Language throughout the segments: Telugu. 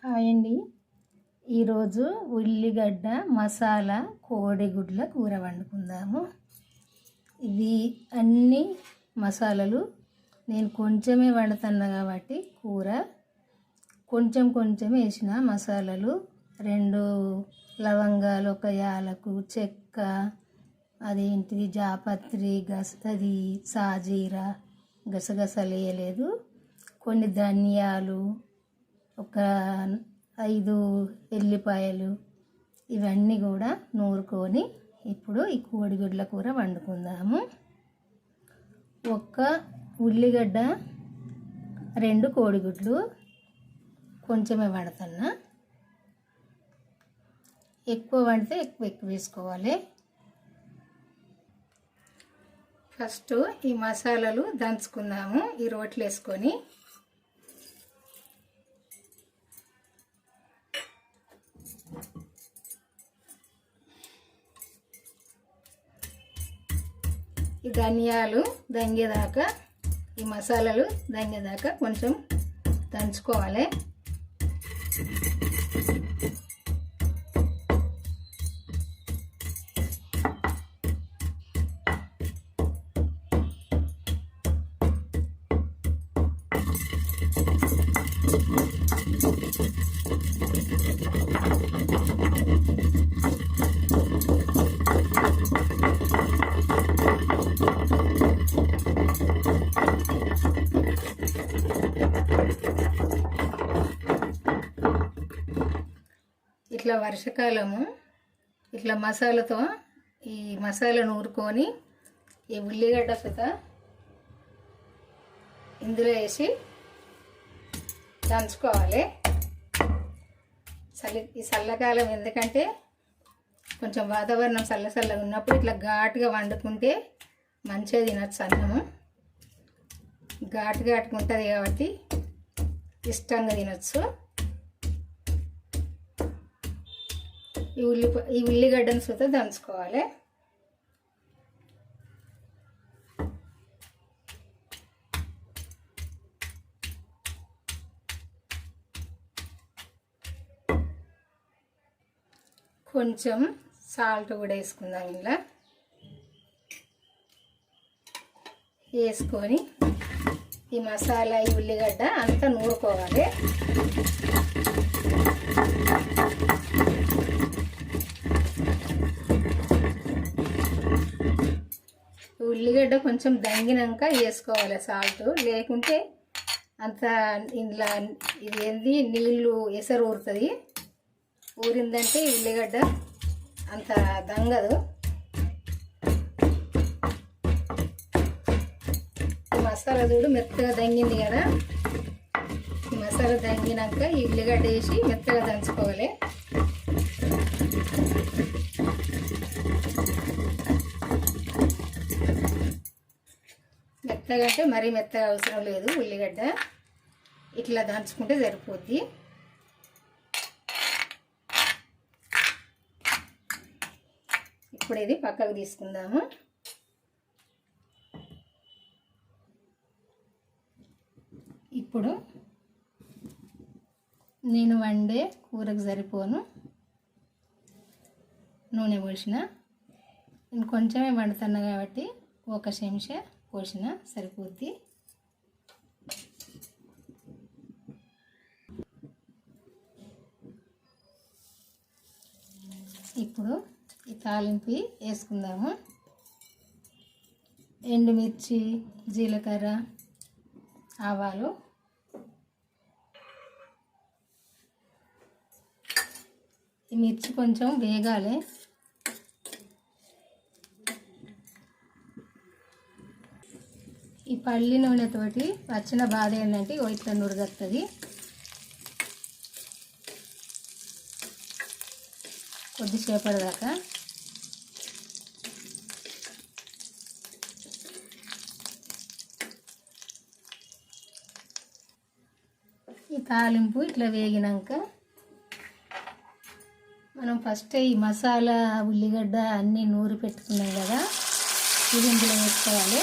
హాయ్ అండి. ఈరోజు ఉల్లిగడ్డ మసాలా కోడిగుడ్ల కూర వండుకుందాము. ఇది అన్ని మసాలాలు నేను కొంచెమే వండుతున్నా కాబట్టి కూర కొంచెం వేసిన మసాలాలు 2 లవంగాలు, 1 యాలకు, చెక్క, అదేంటిది జాపత్రి, అది సాజీరా, గసగసాలు వేయలేదు. కొన్ని ధనియాలు, ఒక 5 ఎల్లిపాయలు, ఇవన్నీ కూడా నూరుకొని ఇప్పుడు ఈ కోడిగుడ్ల కూర వండుకుందాము. 1 ఉల్లిగడ్డ, 2 కోడిగుడ్లు, కొంచెమే వండుతున్నా. ఎక్కువ వండితే ఎక్కువ వేసుకోవాలి. ఫస్ట్ ఈ మసాలాలు దంచుకుందాము ఈ రోట్లో వేసుకొని. ఈ ధనియాలు దంగేదాకా, ఈ మసాలాలు దంగేదాకా కొంచెం దంచుకోవాలి. ఇట్లా వర్షాకాలము ఇట్లా మసాలాతో ఈ మసాలా నూరుకొని ఈ ఉల్లిగడ్డ సుత ఇందులో వేసి దంచుకోవాలి. ఈ చల్లకాలం ఎందుకంటే కొంచెం వాతావరణం చల్లగా ఉన్నప్పుడు ఇట్లా ఘాటుగా వండుకుంటే మంచిగా తినచ్చు. అన్నము ఘాటుగా ఉంటుంది కాబట్టి ఇష్టంగా తినచ్చు. ఈ ఉల్లిగడ్డను సుత దంచుకోవాలి. కొంచెం సాల్ట్ కూడా వేసుకుందాం. ఇలా వేసుకొని ఈ మసాలా, ఈ ఉల్లిగడ్డ అంతా నూరుకోవాలి. ఉల్లిగడ్డ కొంచెం దంగినాక వేసుకోవాలి సాల్ట్, లేకుంటే అంత ఇంట్లో ఇది ఏంది నీళ్ళు ఎసరు ఊరుతుంది. ఊరిందంటే ఉల్లిగడ్డ అంత దంగదు. ఈ మసాలా చూడు మెత్తగా దంగింది కదా. ఈ మసాలా దంగినాక ఈ ఉల్లిగడ్డ వేసి మెత్తగా దంచుకోవాలి. మెత్తగా అంటే మరీ మెత్తగా అవసరం లేదు. ఉల్లిగడ్డ ఇట్లా దంచుకుంటే సరిపోద్ది. ఇప్పుడు ఇది పక్కకు తీసుకుందాము. ఇప్పుడు నేను వండే కూరకు సరిపోను నూనె పోసిన. నేను కొంచెమే వండుతున్నా కాబట్టి 1 చెంచా పోసిన సరిపోద్ది. ఇప్పుడు ఈ తాలింపు వేసుకుందాము. ఎండుమిర్చి, జీలకర్ర, ఆవాలు, ఈ మిర్చి కొంచెం వేగాలి. ఈ పల్లి నూనెతోటి వచ్చిన బాధ ఏంటంటే ఇట్లా నురగత్తది. కొద్దిసేపటి దాకా ఈ తాలింపు ఇట్లా వేగినాక మనం ఫస్ట్ ఈ మసాలా, ఉల్లిగడ్డ అన్నీ నూరి పెట్టుకున్నాం కదా, ఇది ఇందులో వేసుకోవాలి.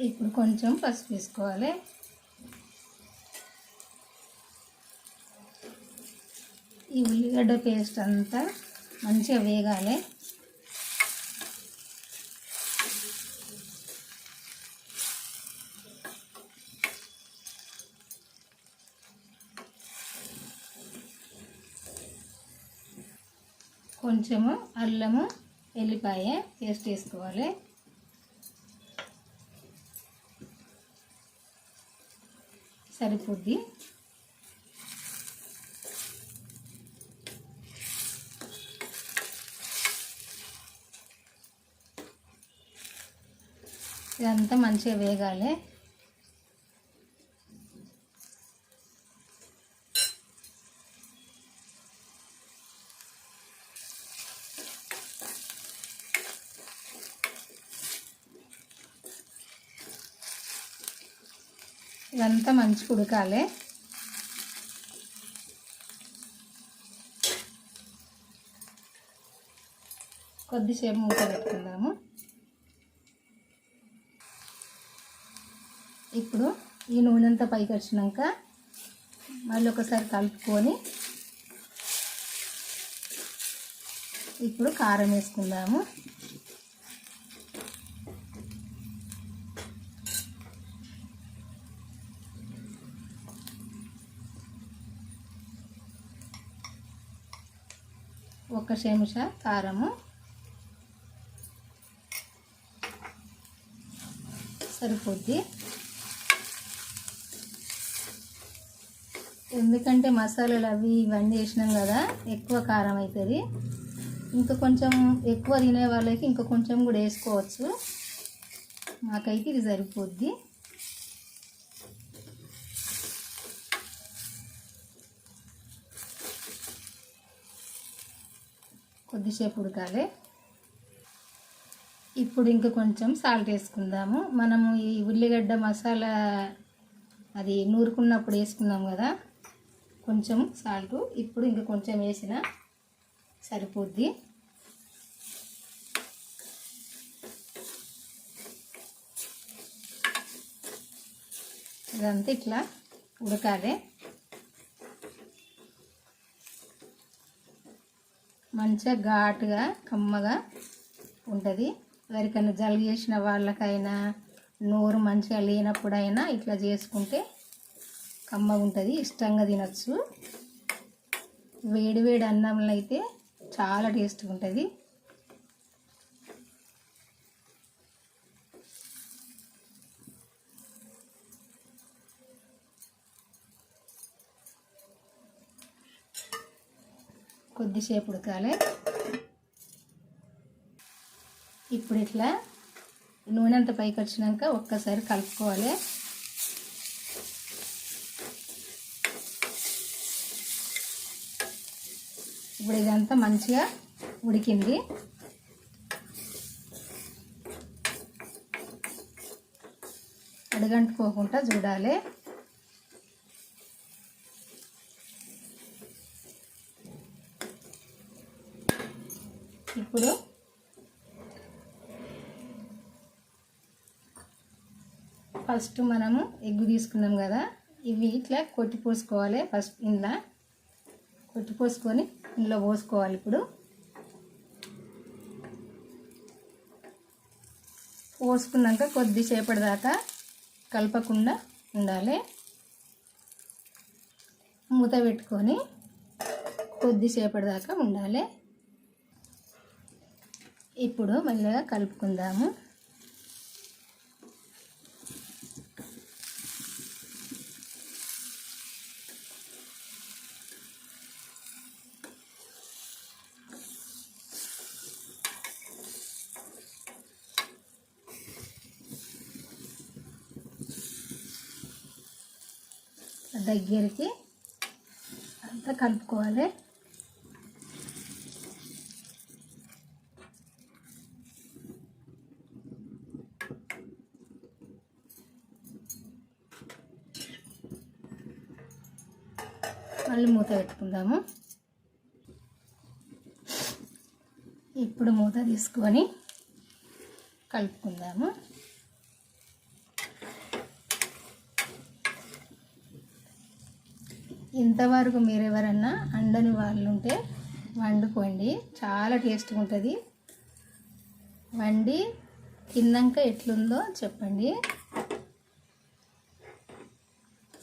ఇప్పుడు కొంచెం పసుపు వేసుకోవాలి. ఈ ఉల్లిగడ్డ పేస్ట్ అంతా మంచిగా వేగాలి. కొంచెము అల్లము ఎల్లిపాయ పేస్ట్ వేసుకోవాలి. సరిపోద్ది. ఇదంతా మంచిగా వేగాలి. ఇదంతా మంచిగా ఉడకాలి. కొద్దిసేపు మూత పెట్టుకుందాము. ఇప్పుడు ఈ నూనె అంతా పైకి వచ్చినాక మళ్ళీ ఒకసారి కలుపుకొని ఇప్పుడు కారం వేసుకుందాము. ఒక చెంచా కారము సరిపోద్ది. ఎందుకంటే మసాలాలు అవి ఇవన్నీ వేసినాం కదా, ఎక్కువ కారం అవుతుంది. ఇంకా కొంచెం ఎక్కువ తినే వాళ్ళకి ఇంకా కొంచెం కూడా వేసుకోవచ్చు. మాకైతే ఇది సరిపోద్ది. కొద్దిసేపు ఉడకాలి. ఇప్పుడు ఇంకా కొంచెం సాల్ట్ వేసుకుందాము. మనము ఈ ఉల్లిగడ్డ మసాలా అది నూరుకున్నప్పుడు వేసుకున్నాం కదా, కొంచెం సాల్ట్ ఇప్పుడు ఇంకా కొంచెం వేసిన సరిపోద్ది. ఇదంతా ఇట్లా ఉడకాలి. మంచిగా ఘాటుగా కమ్మగా ఉంటుంది. ఎవరికైనా జలుబు చేసిన వాళ్ళకైనా నోరు మంచిగా లేనప్పుడైనా ఇట్లా చేసుకుంటే కమ్మగా ఉంటుంది, ఇష్టంగా తినచ్చు. వేడి వేడి అన్నంలో అయితే చాలా టేస్ట్గా ఉంటుంది. కొద్దిసేపు ఉడకాలి. ఇప్పుడు ఇట్లా నూనె అంతా పైకి వచ్చినాక ఒక్కసారి కలుపుకోవాలి. ఇప్పుడు ఇదంతా మంచిగా ఉడికింది. అడుగంటుకోకుండా చూడాలి. ఇప్పుడు ఫస్ట్ మనము ఎగ్గు తీసుకున్నాం కదా, ఇవి ఇట్లా కొట్టి పోసుకోవాలి. ఫస్ట్ ఇందులో కొట్టి పోసుకొని ఇందులో పోసుకోవాలి. ఇప్పుడు పోసుకున్నాక కొద్దిసేపటి దాకా కలపకుండా ఉండాలి. మూత పెట్టుకొని కొద్దిసేపటి దాకా ఉండాలి. ఇప్పుడు మెల్లగా కలుపుకుందాము. దగ్గరికి అంతా కలుపుకోవాలి. మళ్ళీ మూత పెట్టుకుందాము. ఇప్పుడు మూత తీసుకొని కలుపుకుందాము. ఇంతవరకు మీరు ఎవరన్నా అండని వాళ్ళు ఉంటే వండుకోండి, చాలా టేస్ట్గా ఉంటుంది. వండి తిన్నాక ఎట్లుందో చెప్పండి.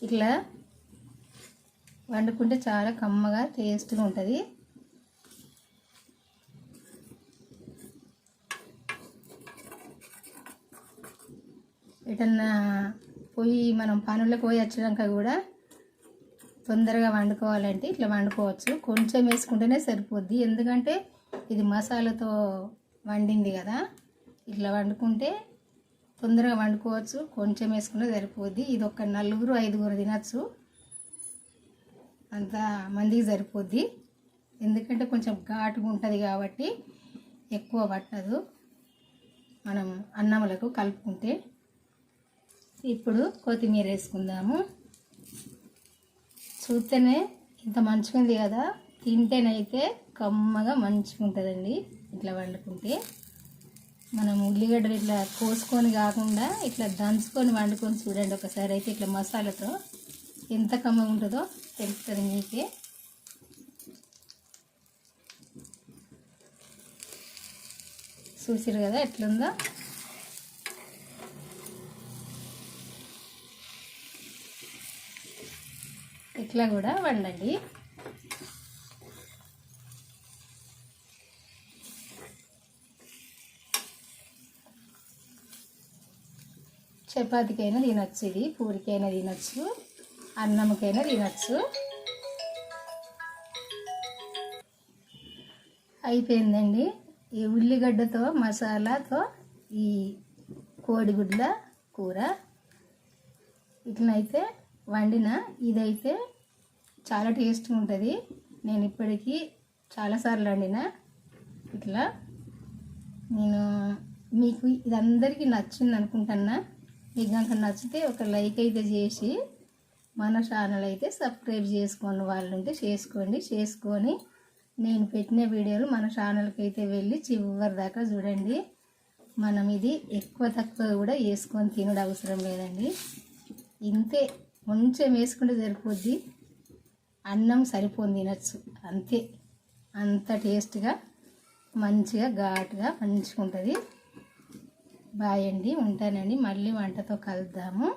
ఇట్లా వండుకుంటే చాలా కమ్మగా టేస్ట్గా ఉంటుంది. ఎటన్నా పోయి మనం పనులకు పోయి వచ్చినాక కూడా తొందరగా వండుకోవాలంటే ఇట్లా వండుకోవచ్చు. కొంచెం వేసుకుంటేనే సరిపోద్ది, ఎందుకంటే ఇది మసాలాతో వండింది కదా. ఇట్లా వండుకుంటే తొందరగా వండుకోవచ్చు, కొంచెం వేసుకుంటే సరిపోద్ది. ఇది ఒక 4-5 తినచ్చు, అంత మందికి సరిపోద్ది. ఎందుకంటే కొంచెం ఘాటుగా ఉంటుంది కాబట్టి ఎక్కువ పట్టదు మనం అన్నములకు కలుపుకుంటే. ఇప్పుడు కొత్తిమీర వేసుకుందాము. చూస్తేనే ఇంత మంచిగా ఉంది కదా, తింటేనైతే కమ్మగా మంచిగా ఉంటుందండి. ఇట్లా వండుకుంటే మనం ఉల్లిగడ్డలు ఇట్లా కోసుకొని కాకుండా ఇట్లా దంచుకొని వండుకొని చూడండి ఒకసారి. అయితే ఇట్లా మసాలాతో ఎంత కమ్మగా ఉంటుందో తెలుస్తుంది మీకే. చూసారు కదా ఎట్లుందో. ఇట్లా కూడా వండండి. చపాతీకైనా తినచ్చు, ఇది పూరికైనా తినచ్చు, అన్నంకైనా తినచ్చు. అయిపోయిందండి ఈ ఉల్లిగడ్డతో మసాలాతో ఈ కోడిగుడ్ల కూర. ఇట్లనైతే వండిన ఇదైతే చాలా టేస్ట్గా ఉంటుంది. నేను ఇప్పటికీ చాలాసార్లు వండిన ఇట్లా. నేను మీకు ఇది అందరికీ నచ్చింది అనుకుంటున్నా. మీకు కనుక నచ్చితే ఒక లైక్ అయితే చేసి మన ఛానల్ అయితే సబ్స్క్రైబ్ చేసుకోండి. వాళ్ళు ఉంటే చేసుకొని నేను పెట్టిన వీడియోలు మన ఛానల్కి అయితే వెళ్ళి చివరి దాకా చూడండి. మనం ఇది ఎక్కువ తక్కువ కూడా వేసుకొని తినడం అవసరం లేదండి. ఇంతే, కొంచెం వేసుకుంటే సరిపోద్ది. అన్నం సరిపోని తినచ్చు అంతే. అంత టేస్ట్గా మంచిగా ఘాటుగా మంచిగా ఉంటుంది. బాయ్ అండి, ఉంటానండి. మళ్ళీ వంటతో కలుద్దాము.